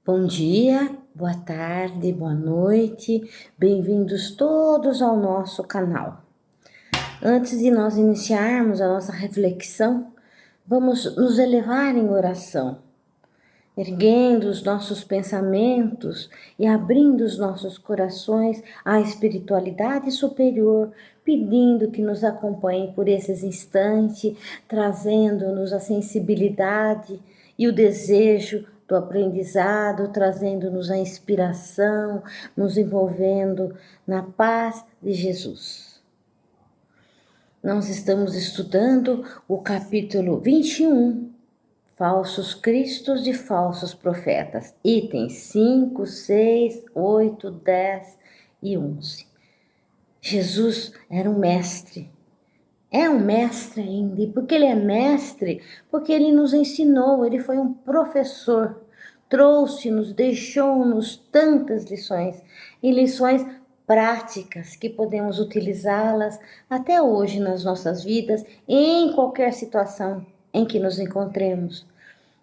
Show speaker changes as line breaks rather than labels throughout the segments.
Bom dia, boa tarde, boa noite, bem-vindos todos ao nosso canal. Antes de nós iniciarmos a nossa reflexão, vamos nos elevar em oração, erguendo os nossos pensamentos e abrindo os nossos corações à espiritualidade superior, pedindo que nos acompanhe por esses instantes, trazendo-nos a sensibilidade e o desejo do aprendizado, trazendo-nos a inspiração, nos envolvendo na paz de Jesus. Nós estamos estudando o capítulo 21, Falsos Cristos e Falsos Profetas, itens 5, 6, 8, 10 e 11. Jesus era um mestre. É um mestre ainda. E por que ele é mestre? Porque ele nos ensinou, ele foi um professor. Trouxe-nos, deixou-nos tantas lições. E lições práticas que podemos utilizá-las até hoje nas nossas vidas, em qualquer situação em que nos encontremos.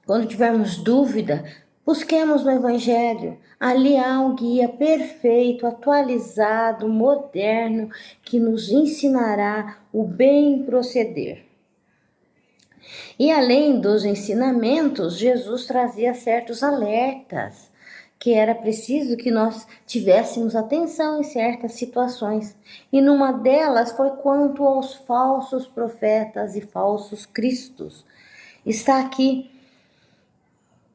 Quando tivermos dúvida, busquemos no Evangelho. Ali há um guia perfeito, atualizado, moderno, que nos ensinará o bem proceder. E além dos ensinamentos, Jesus trazia certos alertas, que era preciso que nós tivéssemos atenção em certas situações. E numa delas foi quanto aos falsos profetas e falsos cristos. Está aqui: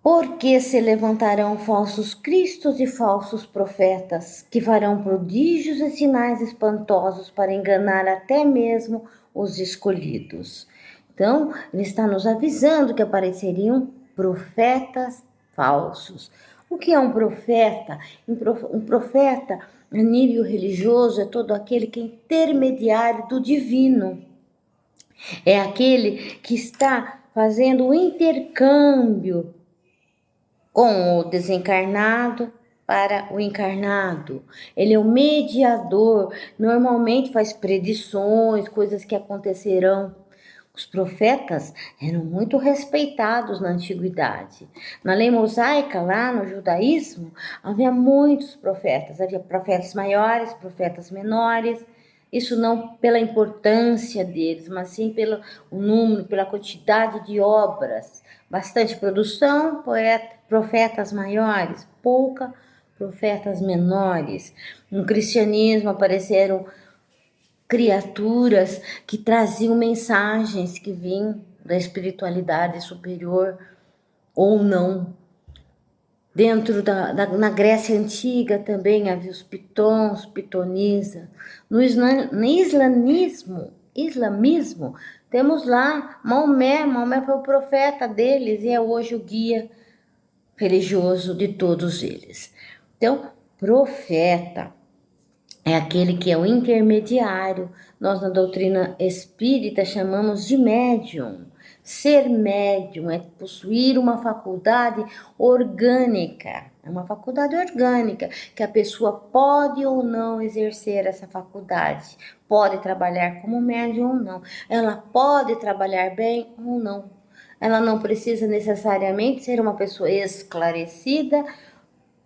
porque se levantarão falsos cristos e falsos profetas, que farão prodígios e sinais espantosos para enganar até mesmo os escolhidos. Então, ele está nos avisando que apareceriam profetas falsos. O que é um profeta? Um profeta, a nível religioso, é todo aquele que é intermediário do divino. É aquele que está fazendo o intercâmbio com o desencarnado para o encarnado. Ele é o mediador, normalmente faz predições, coisas que acontecerão. Os profetas eram muito respeitados na antiguidade. Na lei mosaica, lá no judaísmo, havia muitos profetas. Havia profetas maiores, profetas menores. Isso não pela importância deles, mas sim pelo número, pela quantidade de obras. Bastante produção, profetas maiores, pouca profetas menores. No cristianismo apareceram criaturas que traziam mensagens que vinham da espiritualidade superior ou não. Dentro na Grécia Antiga também havia os pitons, pitonisa. No islamismo, temos lá Maomé foi o profeta deles e é hoje o guia religioso de todos eles. Então, profeta é aquele que é o intermediário. Nós, na doutrina espírita, chamamos de médium. Ser médium é possuir uma faculdade orgânica. É uma faculdade orgânica, que a pessoa pode ou não exercer essa faculdade. Pode trabalhar como médium ou não. Ela pode trabalhar bem ou não. Ela não precisa necessariamente ser uma pessoa esclarecida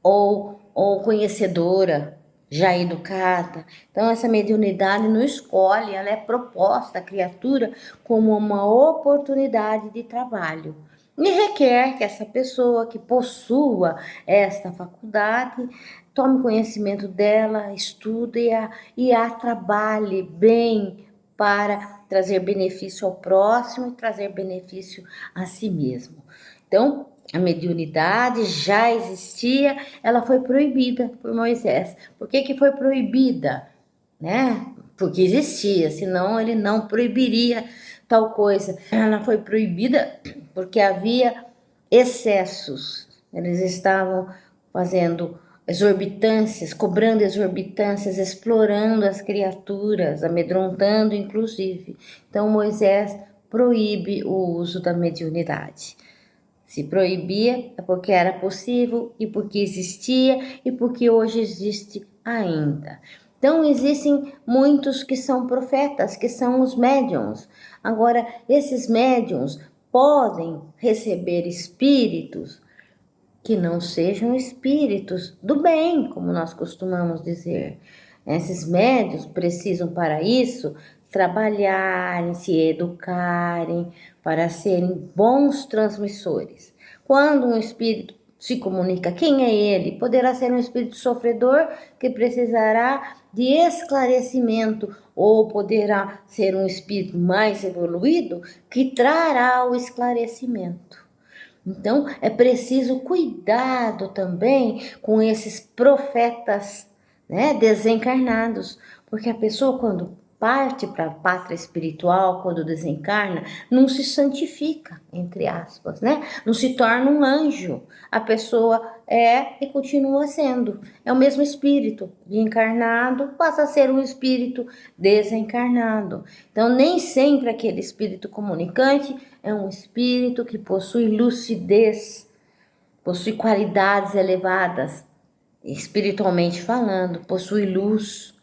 ou conhecedora, já educada. Então, essa mediunidade não escolhe, ela é proposta à criatura como uma oportunidade de trabalho. E requer que essa pessoa que possua esta faculdade tome conhecimento dela, estude e a trabalhe bem para trazer benefício ao próximo e trazer benefício a si mesmo. Então, a mediunidade já existia, ela foi proibida por Moisés. Por que foi proibida? Porque existia, senão ele não proibiria tal coisa. Ela foi proibida porque havia excessos. Eles estavam fazendo exorbitâncias, cobrando exorbitâncias, explorando as criaturas, amedrontando inclusive. Então Moisés proíbe o uso da mediunidade. Se proibia é porque era possível e porque existia e porque hoje existe ainda. Então existem muitos que são profetas, que são os médiuns. Agora, esses médiuns podem receber espíritos que não sejam espíritos do bem, como nós costumamos dizer. Esses médios precisam, para isso, trabalharem, se educarem, para serem bons transmissores. Quando um espírito se comunica, quem é ele? Poderá ser um espírito sofredor que precisará de esclarecimento, ou poderá ser um espírito mais evoluído que trará o esclarecimento. Então, é preciso cuidado também com esses profetas, né, desencarnados, porque a pessoa, quando parte para a pátria espiritual, quando desencarna, não se santifica, entre aspas, né? Não se torna um anjo. A pessoa é e continua sendo. É o mesmo espírito encarnado, passa a ser um espírito desencarnado. Então, nem sempre aquele espírito comunicante é um espírito que possui lucidez, possui qualidades elevadas, espiritualmente falando, possui luz.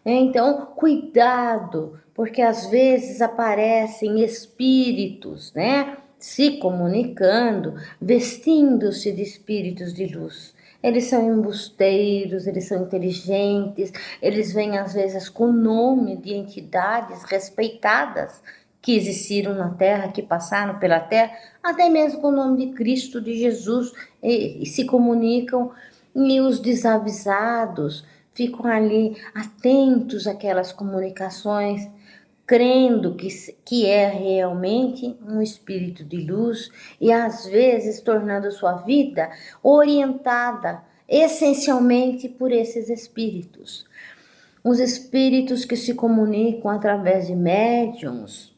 Então, cuidado, porque às vezes aparecem espíritos, né? Se comunicando, vestindo-se de espíritos de luz. Eles são embusteiros, eles são inteligentes, eles vêm às vezes com nome de entidades respeitadas que existiram na Terra, que passaram pela Terra, até mesmo com o nome de Cristo, de Jesus, e se comunicam, e os desavisados ficam ali atentos àquelas comunicações, crendo que é realmente um espírito de luz e às vezes tornando sua vida orientada essencialmente por esses espíritos. Os espíritos que se comunicam através de médiums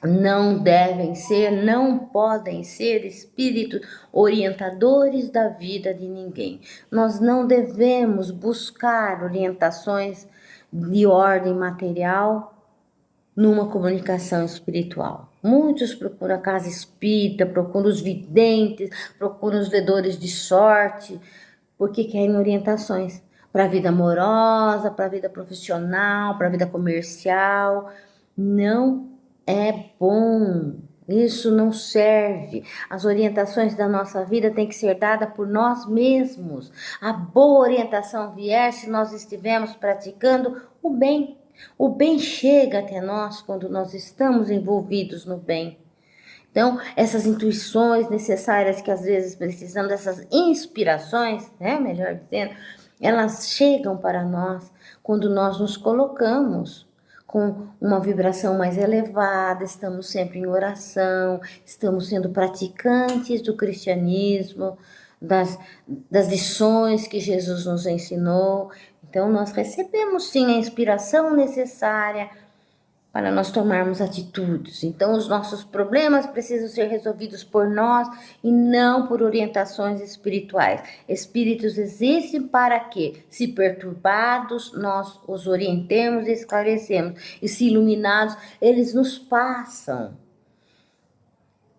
não devem ser, não podem ser espíritos orientadores da vida de ninguém. Nós não devemos buscar orientações de ordem material numa comunicação espiritual. Muitos procuram a casa espírita, procuram os videntes, procuram os vedores de sorte, porque querem orientações para a vida amorosa, para a vida profissional, para a vida comercial. Não é bom. Isso não serve. As orientações da nossa vida têm que ser dadas por nós mesmos. A boa orientação vier se nós estivermos praticando o bem. O bem chega até nós quando nós estamos envolvidos no bem. Então, essas intuições necessárias que às vezes precisamos, essas inspirações, né, melhor dizendo, elas chegam para nós quando nós nos colocamos com uma vibração mais elevada, estamos sempre em oração, estamos sendo praticantes do cristianismo, das lições que Jesus nos ensinou. Então, nós recebemos sim a inspiração necessária para nós tomarmos atitudes. Então, os nossos problemas precisam ser resolvidos por nós e não por orientações espirituais. Espíritos existem para que, se perturbados, nós os orientemos e esclarecemos. E se iluminados, eles nos passam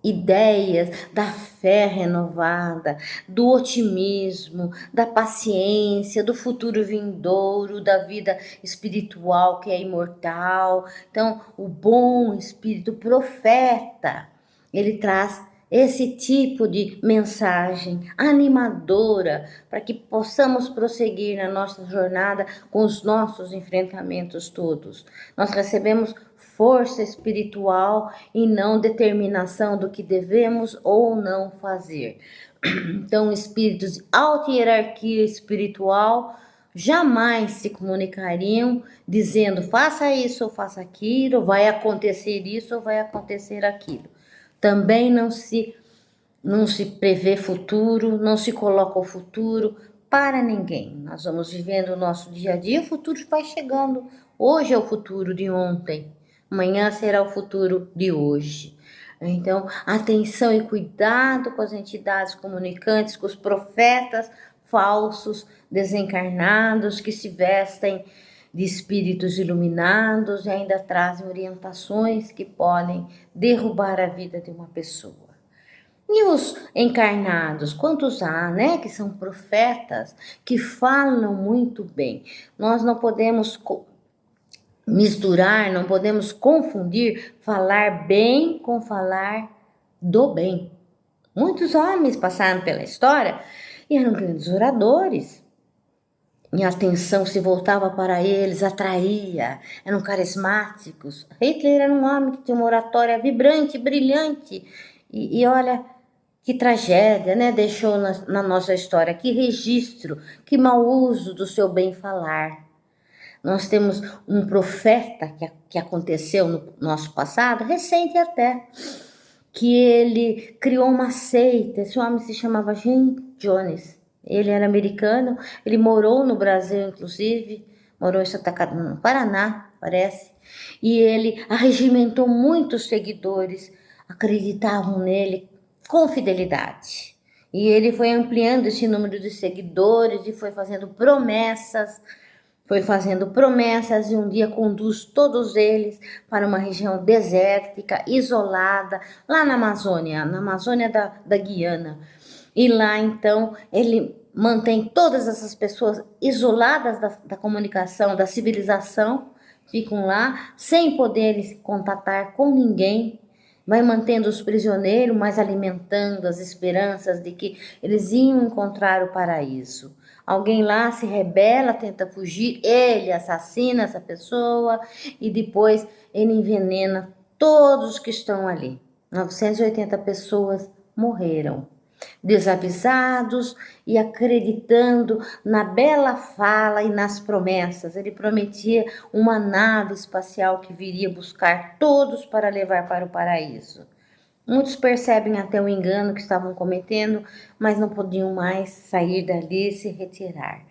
ideias da fé renovada, do otimismo, da paciência, do futuro vindouro, da vida espiritual que é imortal. Então, o bom espírito profeta, ele traz esse tipo de mensagem animadora para que possamos prosseguir na nossa jornada com os nossos enfrentamentos todos. Nós recebemos força espiritual e não determinação do que devemos ou não fazer. Então, espíritos de alta hierarquia espiritual jamais se comunicariam dizendo faça isso ou faça aquilo, vai acontecer isso ou vai acontecer aquilo. Também não se prevê futuro, não se coloca o futuro para ninguém. Nós vamos vivendo o nosso dia a dia, o futuro vai chegando. Hoje é o futuro de ontem, amanhã será o futuro de hoje. Então, atenção e cuidado com as entidades comunicantes, com os profetas falsos, desencarnados, que se vestem de espíritos iluminados e ainda trazem orientações que podem derrubar a vida de uma pessoa. E os encarnados, quantos há, né, que são profetas, que falam muito bem. Nós não podemos misturar, não podemos confundir falar bem com falar do bem. Muitos homens passaram pela história e eram grandes oradores. E a atenção se voltava para eles, atraía, eram carismáticos. Hitler era um homem que tinha uma oratória vibrante, brilhante. E olha que tragédia, né? Deixou na nossa história, que registro, que mau uso do seu bem falar. Nós temos um profeta que aconteceu no nosso passado, recente até, que ele criou uma seita. Esse homem se chamava Jim Jones. Ele era americano, ele morou no Brasil, inclusive, morou em Santa Catarina, no Paraná, parece. E ele arregimentou muitos seguidores, acreditavam nele com fidelidade. E ele foi ampliando esse número de seguidores e foi fazendo promessas e um dia conduz todos eles para uma região desértica, isolada, lá na Amazônia da Guiana. E lá, então, ele mantém todas essas pessoas isoladas da comunicação, da civilização, ficam lá sem poderem se contatar com ninguém, vai mantendo os prisioneiros, mas alimentando as esperanças de que eles iam encontrar o paraíso. Alguém lá se rebela, tenta fugir, ele assassina essa pessoa e depois ele envenena todos que estão ali. 980 pessoas morreram, desavisados e acreditando na bela fala e nas promessas. Ele prometia uma nave espacial que viria buscar todos para levar para o paraíso. Muitos percebem até o engano que estavam cometendo, mas não podiam mais sair dali e se retirar.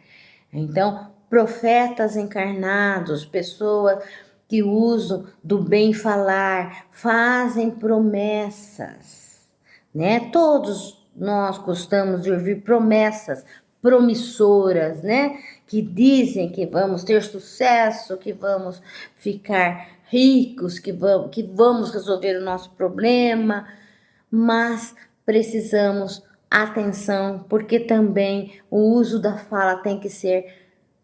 Então, profetas encarnados, pessoas que usam do bem falar, fazem promessas, né? Todos nós gostamos de ouvir promessas promissoras, né? Que dizem que vamos ter sucesso, que vamos ficar ricos, que vamos resolver o nosso problema, mas precisamos atenção, porque também o uso da fala tem que ser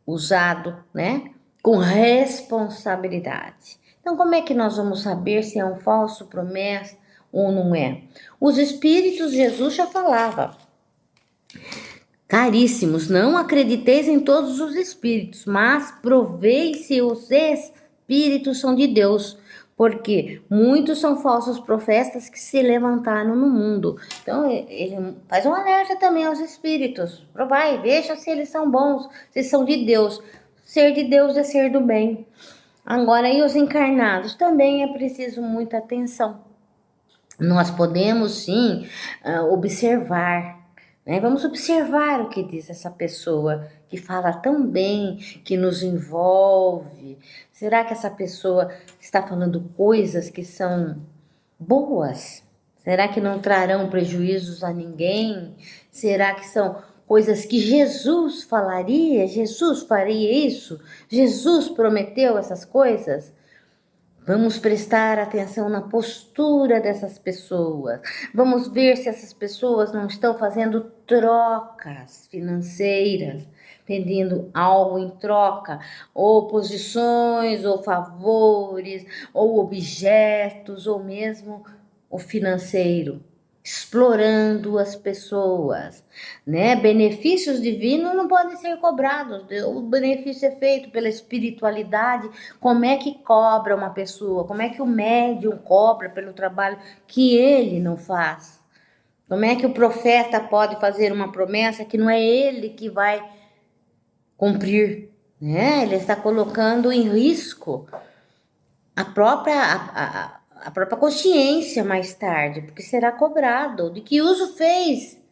usado, né, com responsabilidade. Então, como é que nós vamos saber se é um falso promessa ou não é? Os espíritos, Jesus já falava: caríssimos, não acrediteis em todos os espíritos, mas provei se os espíritos são de Deus, porque muitos são falsos profetas que se levantaram no mundo. Então, ele faz um alerta também aos espíritos. Provai, veja se eles são bons, se são de Deus. Ser de Deus é ser do bem. Agora, e os encarnados? Também é preciso muita atenção. Nós podemos, sim, observar, né? Vamos observar o que diz essa pessoa que fala tão bem, que nos envolve. Será que essa pessoa está falando coisas que são boas? Será que não trarão prejuízos a ninguém? Será que são coisas que Jesus falaria? Jesus faria isso? Jesus prometeu essas coisas? Vamos prestar atenção na postura dessas pessoas. Vamos ver se essas pessoas não estão fazendo trocas financeiras, pedindo algo em troca, ou posições, ou favores, ou objetos, ou mesmo o financeiro, explorando as pessoas, né? Benefícios divinos não podem ser cobrados. O benefício é feito pela espiritualidade. Como é que cobra uma pessoa? Como é que o médium cobra pelo trabalho que ele não faz? Como é que o profeta pode fazer uma promessa que não é ele que vai cumprir, né? Ele está colocando em risco a própria consciência mais tarde, porque será cobrado. De que uso fez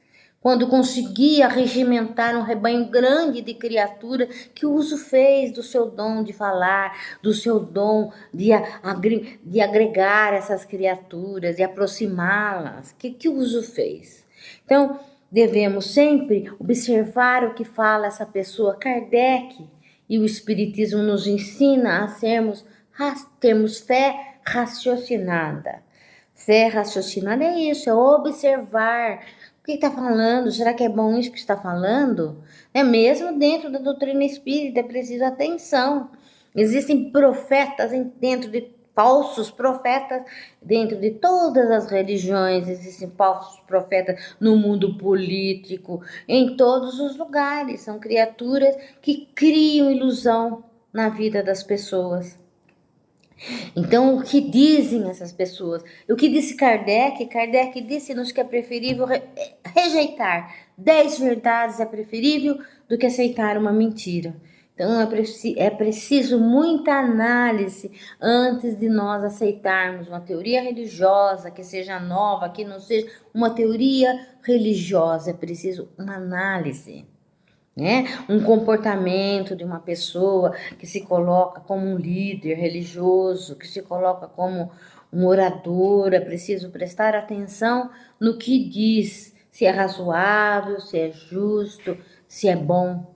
quando conseguia regimentar um rebanho grande de criaturas? Que uso fez do seu dom de falar, do seu dom de agregar essas criaturas, de aproximá-las? Que uso fez? Então, devemos sempre observar o que fala essa pessoa. Kardec e o Espiritismo nos ensina a termos fé raciocinada. Fé raciocinada é isso, é observar o que está falando. Será que é bom isso que está falando? Mesmo dentro da doutrina espírita é preciso atenção. Existem profetas dentro de falsos profetas dentro de todas as religiões, existem falsos profetas no mundo político, em todos os lugares. São criaturas que criam ilusão na vida das pessoas. Então, o que dizem essas pessoas? O que disse Kardec? Kardec disse-nos que é preferível rejeitar 10 verdades, é preferível do que aceitar uma mentira. Então, é preciso muita análise antes de nós aceitarmos uma teoria religiosa que seja nova, que não seja uma teoria religiosa. É preciso uma análise, né? Um comportamento de uma pessoa que se coloca como um líder religioso, que se coloca como um orador. É preciso prestar atenção no que diz, se é razoável, se é justo, se é bom.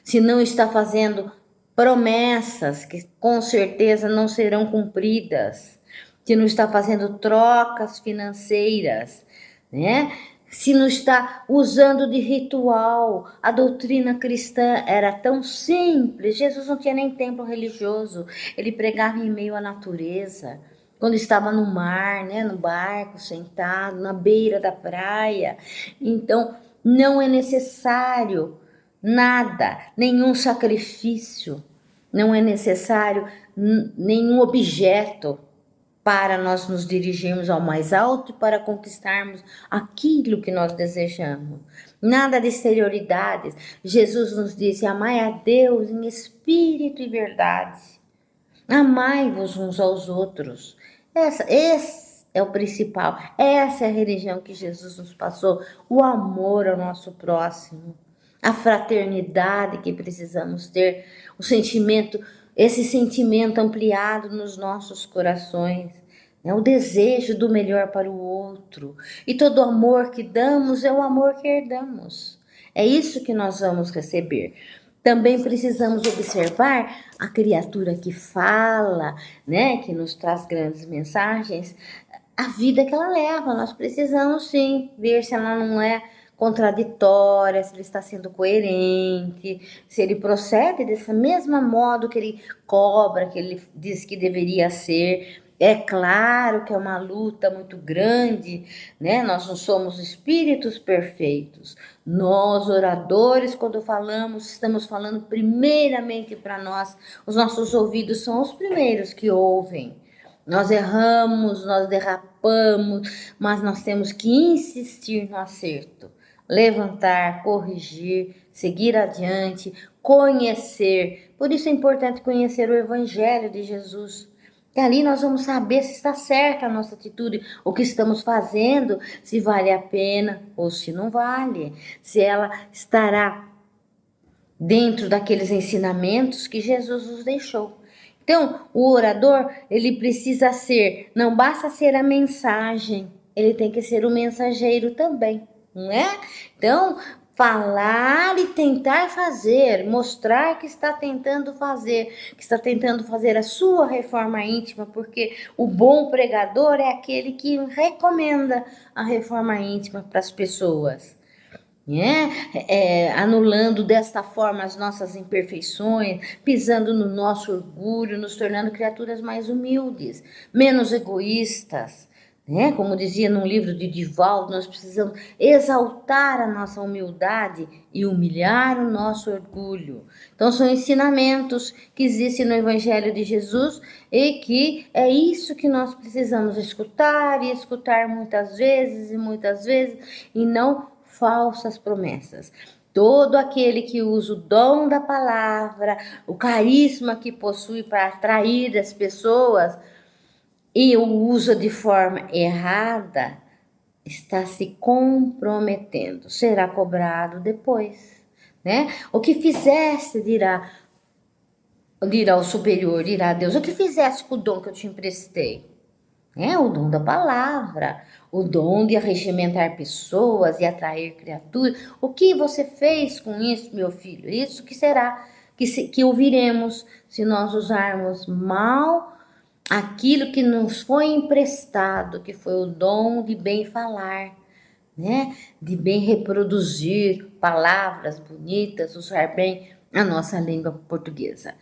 Se não está fazendo promessas que com certeza não serão cumpridas, se não está fazendo trocas financeiras, né? Se não está usando de ritual. A doutrina cristã era tão simples. Jesus não tinha nem templo religioso. Ele pregava em meio à natureza. Quando estava no mar, né, no barco, sentado, na beira da praia. Então, não é necessário nada, nenhum sacrifício, não é necessário nenhum objeto para nós nos dirigirmos ao mais alto e para conquistarmos aquilo que nós desejamos. Nada de exterioridades. Jesus nos disse: amai a Deus em espírito e verdade. Amai-vos uns aos outros. Esse é o principal. Essa é a religião que Jesus nos passou. O amor ao nosso próximo. A fraternidade que precisamos ter. O sentimento, esse sentimento ampliado nos nossos corações. É o desejo do melhor para o outro. E todo amor que damos é o amor que herdamos. É isso que nós vamos receber. Também precisamos observar a criatura que fala, né, que nos traz grandes mensagens, a vida que ela leva. Nós precisamos sim ver se ela não é contraditória, se ele está sendo coerente, se ele procede dessa mesma modo que ele cobra, que ele diz que deveria ser. É claro que é uma luta muito grande, né? Nós não somos espíritos perfeitos. Nós, oradores, quando falamos, estamos falando primeiramente para nós. Os nossos ouvidos são os primeiros que ouvem. Nós erramos, nós derrapamos, mas nós temos que insistir no acerto. Levantar, corrigir, seguir adiante, conhecer. Por isso é importante conhecer o Evangelho de Jesus. E ali nós vamos saber se está certa a nossa atitude, o que estamos fazendo, se vale a pena ou se não vale, se ela estará dentro daqueles ensinamentos que Jesus nos deixou. Então, o orador, ele precisa ser, não basta ser a mensagem, ele tem que ser o mensageiro também, não é? Então, falar e tentar fazer, mostrar que está tentando fazer, a sua reforma íntima, porque o bom pregador é aquele que recomenda a reforma íntima para as pessoas. Anulando desta forma as nossas imperfeições, pisando no nosso orgulho, nos tornando criaturas mais humildes, menos egoístas. Como dizia num livro de Divaldo, nós precisamos exaltar a nossa humildade e humilhar o nosso orgulho. Então são ensinamentos que existem no Evangelho de Jesus e que é isso que nós precisamos escutar e escutar muitas vezes e não falsas promessas. Todo aquele que usa o dom da palavra, o carisma que possui para atrair as pessoas e o usa de forma errada, está se comprometendo, será cobrado depois, né? O que fizeste, dirá o superior, dirá a Deus, o que fizeste com o dom que eu te emprestei? O dom da palavra, o dom de arregimentar pessoas e atrair criaturas. O que você fez com isso, meu filho? Isso que será que ouviremos se nós usarmos mal aquilo que nos foi emprestado, que foi o dom de bem falar, né? De bem reproduzir palavras bonitas, usar bem a nossa língua portuguesa.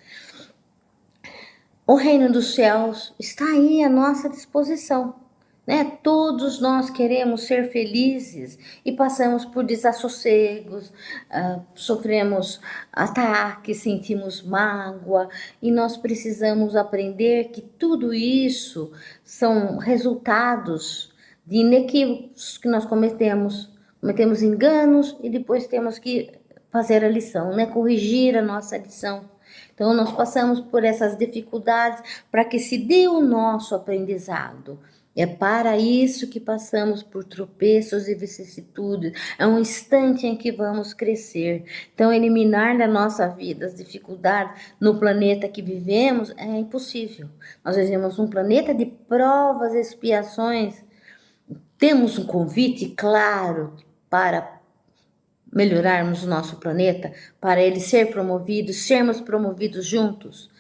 O reino dos céus está aí à nossa disposição, né? Todos nós queremos ser felizes e passamos por desassossegos, sofremos ataques, sentimos mágoa e nós precisamos aprender que tudo isso são resultados de inequívocos que nós cometemos enganos e depois temos que fazer a lição, né? Corrigir a nossa lição. Então, nós passamos por essas dificuldades para que se dê o nosso aprendizado. É para isso que passamos por tropeços e vicissitudes. É um instante em que vamos crescer. Então, eliminar da nossa vida as dificuldades no planeta que vivemos é impossível. Nós vivemos um planeta de provas e expiações. Temos um convite claro para melhorarmos o nosso planeta, para ele ser promovido, sermos promovidos juntos?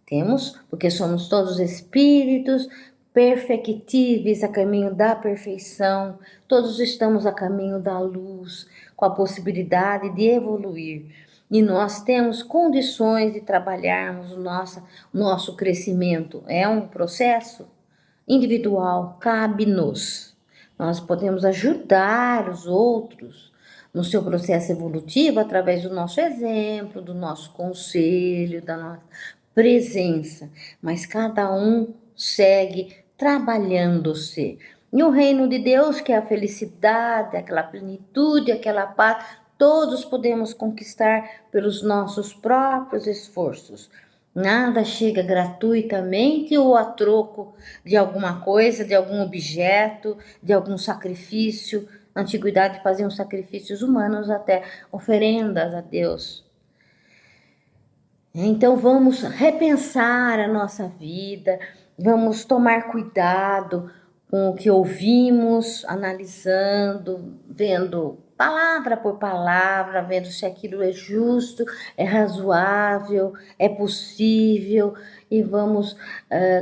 Temos, porque somos todos espíritos perfectíveis a caminho da perfeição, todos estamos a caminho da luz, com a possibilidade de evoluir. E nós temos condições de trabalharmos o nosso crescimento. É um processo individual, cabe-nos. Nós podemos ajudar os outros no seu processo evolutivo através do nosso exemplo, do nosso conselho, da nossa presença, mas cada um segue trabalhando-se. E o reino de Deus, que é a felicidade, aquela plenitude, aquela paz, todos podemos conquistar pelos nossos próprios esforços. Nada chega gratuitamente ou a troco de alguma coisa, de algum objeto, de algum sacrifício. Na antiguidade faziam sacrifícios humanos, até oferendas a Deus. Então vamos repensar a nossa vida, vamos tomar cuidado com o que ouvimos, analisando, vendo palavra por palavra, vendo se aquilo é justo, é razoável, é possível, e vamos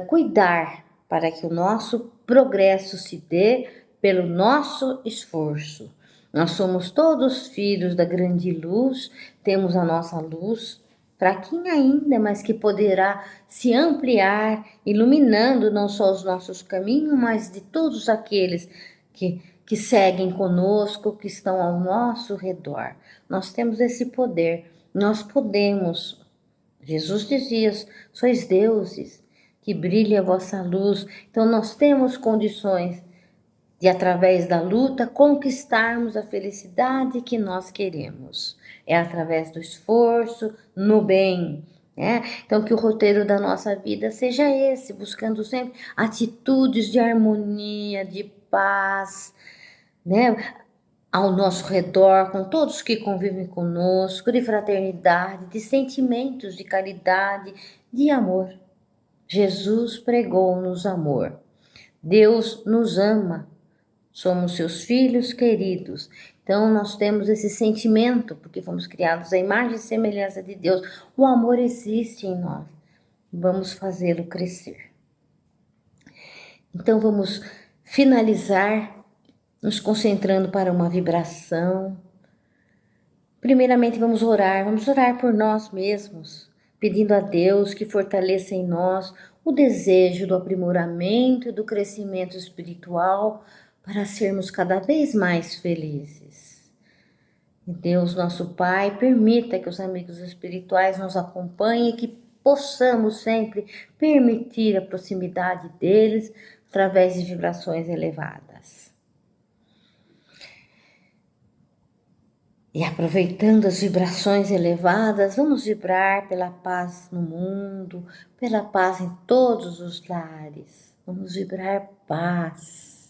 cuidar para que o nosso progresso se dê pelo nosso esforço. Nós somos todos filhos da grande luz, temos a nossa luz, fraquinha ainda, mas que poderá se ampliar, iluminando não só os nossos caminhos, mas de todos aqueles que seguem conosco, que estão ao nosso redor. Nós temos esse poder, nós podemos. Jesus dizia: sois deuses, que brilhe a vossa luz. Então nós temos condições de, através da luta, conquistarmos a felicidade que nós queremos. É através do esforço, no bem, né? Então, que o roteiro da nossa vida seja esse, buscando sempre atitudes de harmonia, de paz, né? Ao nosso redor, com todos que convivem conosco, de fraternidade, de sentimentos de caridade, de amor. Jesus pregou-nos amor. Deus nos ama. Somos seus filhos queridos. Então, nós temos esse sentimento, porque fomos criados à imagem e semelhança de Deus. O amor existe em nós. Vamos fazê-lo crescer. Então, vamos finalizar nos concentrando para uma vibração. Primeiramente, vamos orar por nós mesmos, pedindo a Deus que fortaleça em nós o desejo do aprimoramento e do crescimento espiritual, para sermos cada vez mais felizes. E Deus, nosso Pai, permita que os amigos espirituais nos acompanhem e que possamos sempre permitir a proximidade deles através de vibrações elevadas. E aproveitando as vibrações elevadas, vamos vibrar pela paz no mundo, pela paz em todos os lares. Vamos vibrar paz.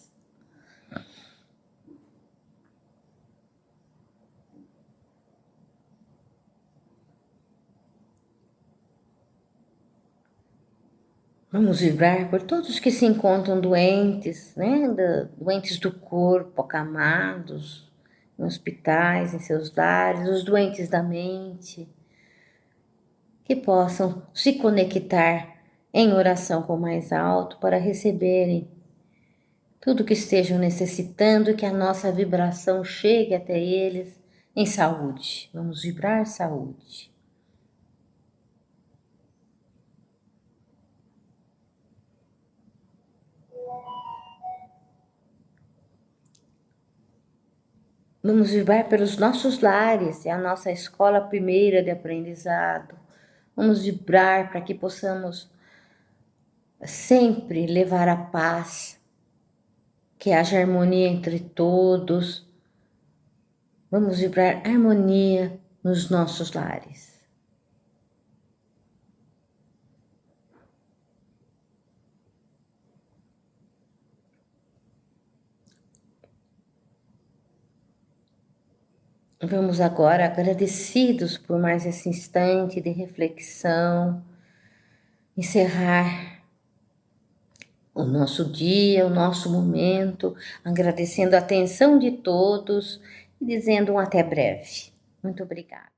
Vamos vibrar por todos que se encontram doentes, né? Doentes do corpo, acamados, em hospitais, em seus lares, os doentes da mente, que possam se conectar em oração com o mais alto para receberem tudo que estejam necessitando e que a nossa vibração chegue até eles em saúde. Vamos vibrar saúde. Vamos vibrar pelos nossos lares, é a nossa escola primeira de aprendizado. Vamos vibrar para que possamos sempre levar a paz, que haja harmonia entre todos. Vamos vibrar harmonia nos nossos lares. Vamos agora, agradecidos por mais esse instante de reflexão, encerrar o nosso dia, o nosso momento, agradecendo a atenção de todos e dizendo um até breve. Muito obrigada.